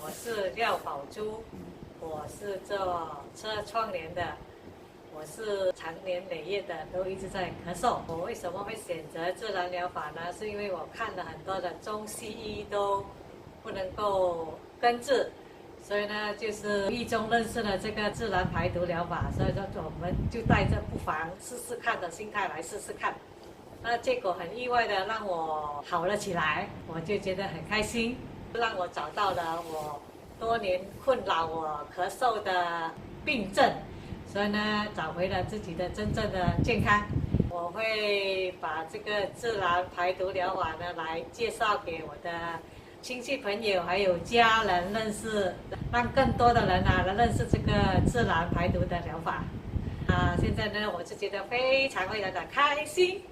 我是廖宝珠，我是做车窗帘的，我是长年累月的都一直在咳嗽。我为什么会选择自然疗法呢？是因为我看了很多的中西医都不能够根治，所以呢，就是无意中认识了这个自然排毒疗法，所以说我们就带着不妨试试看的心态来试试看。那结果很意外的让我好了起来，我就觉得很开心。让我找到了我多年困扰我咳嗽的病症，所以呢，找回了自己的真正的健康。我会把这个自然排毒疗法呢来介绍给我的亲戚朋友还有家人认识，让更多的人来认识这个自然排毒的疗法。现在呢，我就觉得非常的开心。